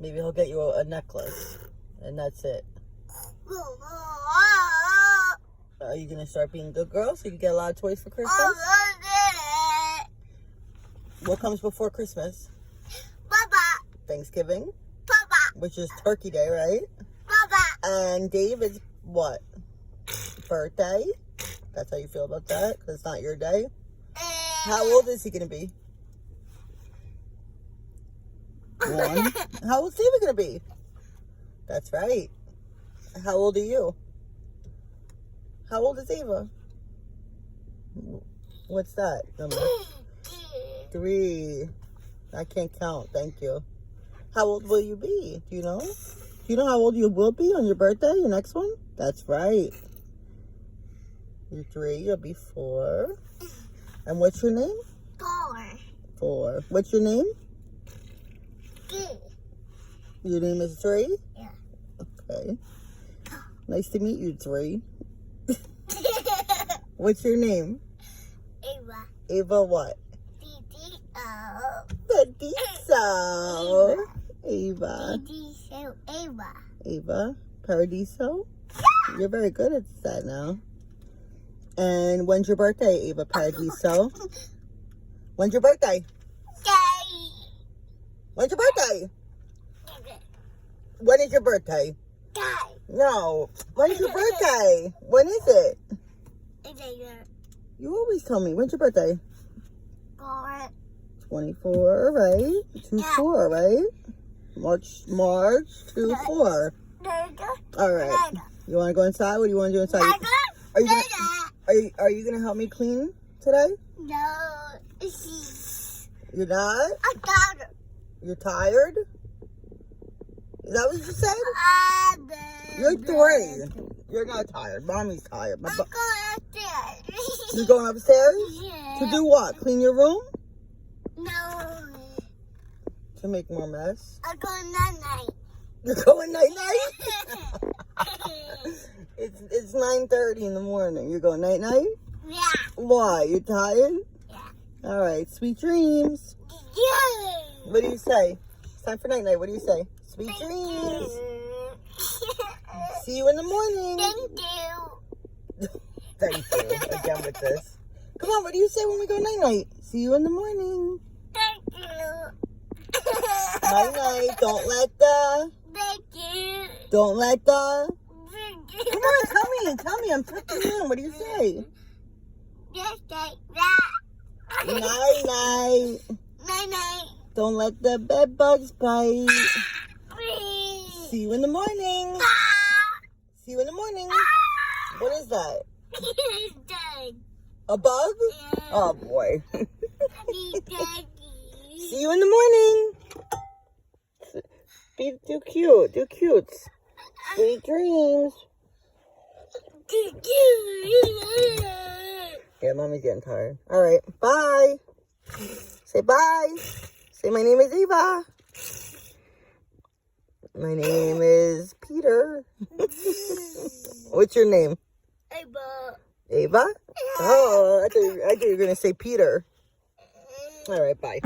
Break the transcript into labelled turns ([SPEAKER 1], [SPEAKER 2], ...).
[SPEAKER 1] Maybe he'll get you a necklace. And that's it. Are you going to start being a good girl so you can get a lot of toys for Christmas? What comes before Christmas?
[SPEAKER 2] Papa.
[SPEAKER 1] Thanksgiving,
[SPEAKER 2] Papa.
[SPEAKER 1] which is Turkey Day, right?
[SPEAKER 2] Papa.
[SPEAKER 1] And David's what? Birthday? That's how you feel about that? Because it's not your day? How old is he going to be? 1. How old is David going to be? That's right. How old are you? How old is Ava? What's that number? 3. I can't count. Thank you. How old will you be? Do you know? Do you know how old you will be on your birthday, your next one? That's right. You're 3. You'll be 4. And what's your name? 4. What's your name? Your name is 3?
[SPEAKER 2] Yeah.
[SPEAKER 1] Okay. Nice to meet you, 3. What's your name?
[SPEAKER 2] Ava.
[SPEAKER 1] Ava what? Paradiso. Ava.
[SPEAKER 2] Ava.
[SPEAKER 1] Ava. Paradiso? You're very good at that now. And when's your birthday, Ava Paradiso? When's your birthday? When's your birthday? When is your birthday? No. When's your birthday? When is it? You always tell me. When's your birthday? 24, right? 2-4, right? March 2-4. All right. You want to go inside? What do you want to do inside? Are you gonna help me clean today?
[SPEAKER 2] No.
[SPEAKER 1] You're not?
[SPEAKER 2] I'm tired.
[SPEAKER 1] You're tired? Is that what you said? You're 3. You're not tired. Mommy's tired.
[SPEAKER 2] I'm going upstairs.
[SPEAKER 1] You going upstairs?
[SPEAKER 2] Yeah.
[SPEAKER 1] To do what? Clean your room?
[SPEAKER 2] No.
[SPEAKER 1] To make more mess?
[SPEAKER 2] I'm going night-night.
[SPEAKER 1] You're going night-night? It's 9:30 in the morning. You're going night-night?
[SPEAKER 2] Yeah.
[SPEAKER 1] Why? You tired?
[SPEAKER 2] Yeah.
[SPEAKER 1] All right. Sweet dreams.
[SPEAKER 2] Yeah.
[SPEAKER 1] What do you say? It's time for night-night. What do you say? Sweet dreams. See you in the morning.
[SPEAKER 2] Thank you.
[SPEAKER 1] Thank you. Again with this. Come on. What do you say when we go night-night? See you in the morning.
[SPEAKER 2] Thank you.
[SPEAKER 1] Night-night. Don't let the...
[SPEAKER 2] Thank you.
[SPEAKER 1] Don't let the...
[SPEAKER 2] Thank you.
[SPEAKER 1] Come on, tell me. I'm tucking you in. What do you say?
[SPEAKER 2] Just like that.
[SPEAKER 1] Night-night.
[SPEAKER 2] Night-night.
[SPEAKER 1] Don't let the bed bugs bite.
[SPEAKER 2] Please.
[SPEAKER 1] See you in the morning. See you in the morning. What is that?
[SPEAKER 2] He's dead.
[SPEAKER 1] A bug?
[SPEAKER 2] Yeah.
[SPEAKER 1] Oh, boy.
[SPEAKER 2] He's dead.
[SPEAKER 1] See you in the morning. Do cute. Do cute. Sweet dreams. Yeah, Mommy's getting tired. All right. Bye. Say bye. Say my name is Eva. My name is Peter. What's your name?
[SPEAKER 2] Ava.
[SPEAKER 1] Ava? Oh, I thought you were going to say Peter. All right, bye.